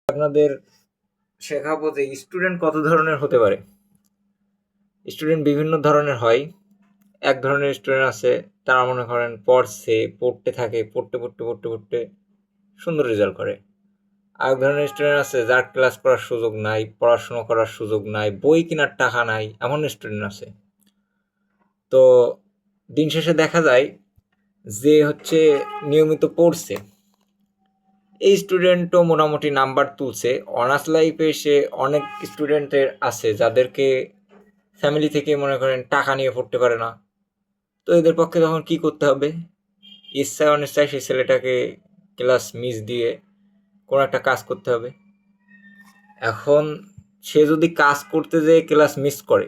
আপনাদের শেখাবো যে স্টুডেন্ট কত ধরনের হতে পারে। স্টুডেন্ট বিভিন্ন ধরনের হয়। এক ধরনের স্টুডেন্ট আছে, তারা মনে করেন পড়তে থাকে, পড়তে সুন্দর রেজাল্ট করে। আর এক ধরনের স্টুডেন্ট আছে যার ক্লাস করার সুযোগ নাই, পড়াশুনো করার সুযোগ নাই, বই কেনার টাকা নাই, এমন স্টুডেন্ট আছে। তো দিন শেষে দেখা যায় যে নিয়মিত পড়ছে, এই স্টুডেন্টও মোটামুটি নাম্বার তুলছে। অনার্স লাইফে সে অনেক স্টুডেন্টের আছে যাদেরকে ফ্যামিলি থেকে মনে করেন টাকা নিয়ে পড়তে পারে না। তো এদের পক্ষে তখন কি করতে হবে? ইচ্ছায় অনিচ্ছায় সেই ছেলেটাকে ক্লাস মিস দিয়ে কোনো একটা কাজ করতে হবে। এখন সে যদি কাজ করতে যেয়ে ক্লাস মিস করে,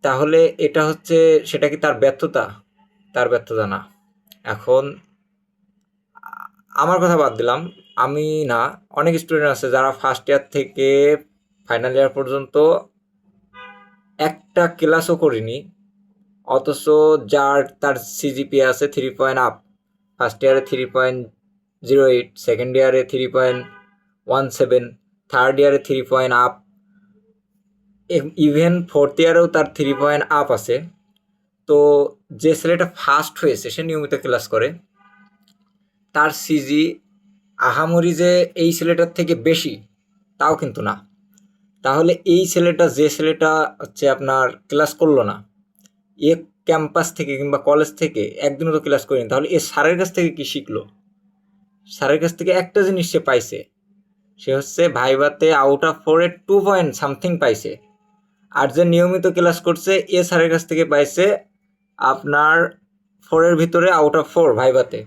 তাহলে সেটা কি তার ব্যর্থতা? তার ব্যর্থতা না। এখন আমার কথা বাদ দিলাম, আমি না, অনেক স্টুডেন্ট আছে যারা ফার্স্ট ইয়ার থেকে ফাইনাল ইয়ার পর্যন্ত একটা ক্লাসও করিনি, অথচ তার সিজিপিএ আছে 3 আপ। ফার্স্ট ইয়ারে 3.08, সেকেন্ড ইয়ারে 3.17, থার্ড ইয়ারে 3 আপ, ইভেন ফোর্থ ইয়ারেও তার 3 আপ আছে। তো যে ছেলেটা ফার্স্ট হয়েছে সে নিয়মিত ক্লাস করে, তার সিজি আহামরি যে এই ছেলেটার থেকে বেশি তাও কিন্তু না। তাহলে যে ছেলেটা আপনার ক্লাস করলো না, এ ক্যাম্পাস থেকে কিংবা কলেজ থেকে একদিনও তো ক্লাস করেনি, তাহলে এ স্যারের কাছ থেকে কি শিখলো? স্যারের কাছ থেকে একটা জিনিস সে পাইছে, সে ভাইভাতে আউট অফ 4 2 পাইছে। আর যে নিয়মিত ক্লাস করছে এ স্যারের কাছ থেকে পাইছে আপনার 4 ভিতরে আউট অফ 4 ভাইভাতে।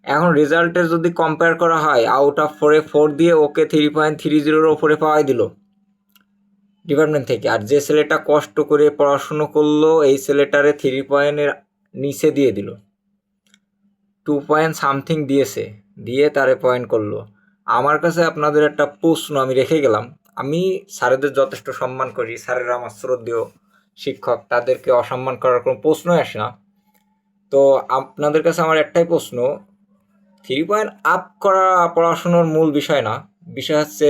এখন রেজাল্টের যদি কম্পেয়ার করা হয়, আউট অফ 4 দিয়ে ওকে 3.30 ওপরে পাওয়াই দিল ডিপার্টমেন্ট থেকে। আর যে ছেলেটা কষ্ট করে পড়াশুনো করলো এই ছেলেটারে 3 নিচে দিয়ে দিল, 2 দিয়েছে, দিয়ে তারে পয়েন্ট করলো। আমার কাছে আপনাদের একটা প্রশ্ন আমি রেখে গেলাম। আমি স্যারেদের যথেষ্ট সম্মান করি, স্যারেরা আমার শ্রদ্ধেয় শিক্ষক, তাদেরকে অসম্মান করার কোনো প্রশ্নই আসে না। তো আপনাদের কাছে আমার একটাই প্রশ্ন, 3 আপ করা পড়াশুনোর মূল বিষয় না, বিষয় হচ্ছে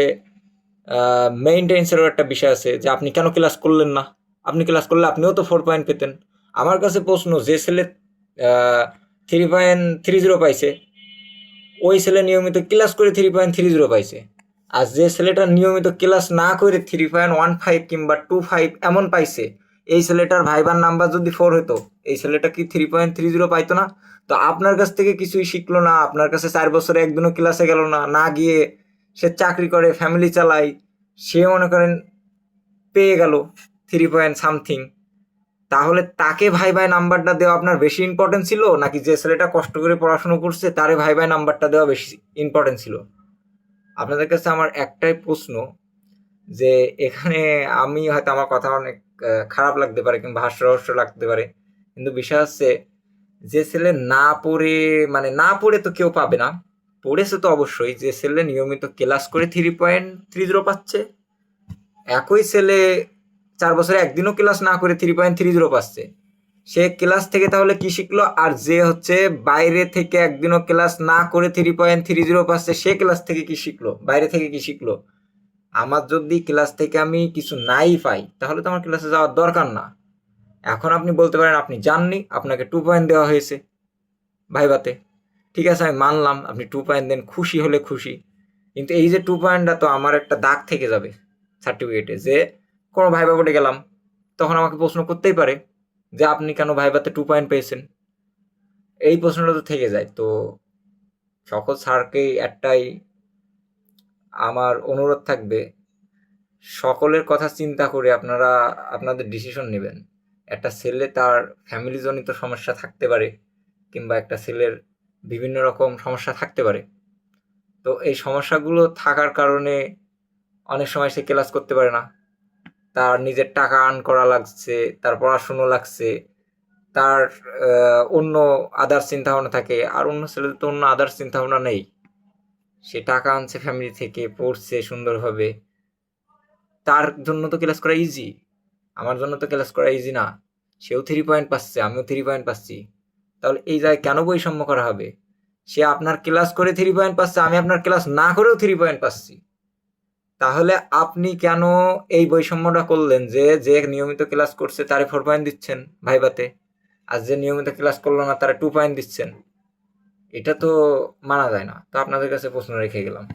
মেইনটেন্সেরও একটা বিষয় আছে, যে আপনি কেন ক্লাস করলেন না? আপনি ক্লাস করলে আপনিও তো 4 পেতেন। আমার কাছে প্রশ্ন, যে ছেলে 3.30 পাইছে, ওই ছেলে নিয়মিত ক্লাস করে 3.30 পাইছে। আর যে ছেলেটা নিয়মিত ক্লাস না করে 3.15 কিংবা 25 এমন পাইছে, এই ছেলেটার ভাইবার নাম্বার যদি 4 হতো, এই ছেলেটা কি 3.30 পাইতো না? তো আপনার কাছ থেকে কিছুই শিখলো না, আপনার কাছে 4 বছরে একদিনও ক্লাসে গেল না, না গিয়ে সে চাকরি করে, ফ্যামিলি চালায়, সে মনে করেন পেয়ে গেল 3. তাহলে তাকে ভাই নাম্বারটা দেওয়া আপনার বেশি ইম্পর্টেন্ট ছিল, নাকি যে ছেলেটা কষ্ট করে পড়াশোনা করছে তারে ভাই নাম্বারটা দেওয়া বেশি ইম্পর্টেন্ট ছিল? আপনাদের কাছে আমার একটাই প্রশ্ন, যে এখানে আমি হয়তো আমার কথা অনেক খারাপ লাগতে পারে কিংবা হাস্যরহস্য লাগতে পারে, কিন্তু বিষয় হচ্ছে যে ছেলে না পড়ে তো কেউ পাবে না, পড়েছে তো অবশ্যই। যে ছেলে নিয়মিত ক্লাস করে 3.30 পাচ্ছে, একই ছেলে 4 বছরে একদিনও ক্লাস না করে 3.30 পাচ্ছে, সে ক্লাস থেকে তাহলে কি শিখলো? আর যে বাইরে থেকে একদিনও ক্লাস না করে 3.30 পাচ্ছে, সে ক্লাস থেকে কি শিখলো? বাইরে থেকে কি শিখলো? আমার যদি ক্লাস থেকে আমি কিছু নাই পাই, তাহলে তো আমার ক্লাসে যাওয়ার দরকার না। এখন আপনি বলতে পারেন আপনি জাননি, আপনাকে 2 দেওয়া হয়েছে ভাইভাতে, ঠিক আছে আমি মানলাম আপনি 2 দেন, খুশি হলে খুশি, কিন্তু এই যে 2 তো আমার একটা দাগ থেকে যাবে সার্টিফিকেটে, যে কোনো ভাইবা বোর্ডে গেলাম, তখন আমাকে প্রশ্ন করতেই পারে যে আপনি কেন ভাইভাতে 2 পেয়েছেন, এই প্রশ্নটা তো থেকে যায়। তো সকল স্যারকেই একটাই আমার অনুরোধ থাকবে, সকলের কথা চিন্তা করে আপনারা আপনাদের ডিসিশন নেবেন। একটা ছেলে তার ফ্যামিলিজনিত সমস্যা থাকতে পারে, কিংবা একটা ছেলের বিভিন্ন রকম সমস্যা থাকতে পারে। তো এই সমস্যাগুলো থাকার কারণে অনেক সময় সে ক্লাস করতে পারে না, তার নিজের টাকা আর্ন করা লাগছে, তার পড়াশুনো লাগছে, তার অন্য আদার্স চিন্তাভাবনা থাকে। আর অন্য ছেলেদের তো অন্য আদার্স চিন্তাভাবনা নেই, সে টাকা আনছে ফ্যামিলি থেকে, পড়ছে সুন্দরভাবে, তার জন্য তো ক্লাস করা ইজি। আমার জন্য তো ক্লাস করা ইজি না। সেও 3 পাচ্ছে, আমিও 3 পাচ্ছি, তাহলে এই জায়গায় কেন বৈষম্য করা হবে? সে আপনার ক্লাস করে 3 পয়েন্ট পাচ্ছে, আমি আপনার ক্লাস না করেও 3 পয়েন্ট পাচ্ছি। তাহলে আপনি কেন এই বৈষম্যটা করলেন যে যে নিয়মিত ক্লাস করছে তারে 4 পয়েন্ট দিচ্ছেন ভাইভাতে, আর যে নিয়মিত ক্লাস করলো না তারা 2 পয়েন্ট দিচ্ছেন? এটা তো মানা যায় না। তো আপনাদের কাছে প্রশ্ন রেখে গেলাম।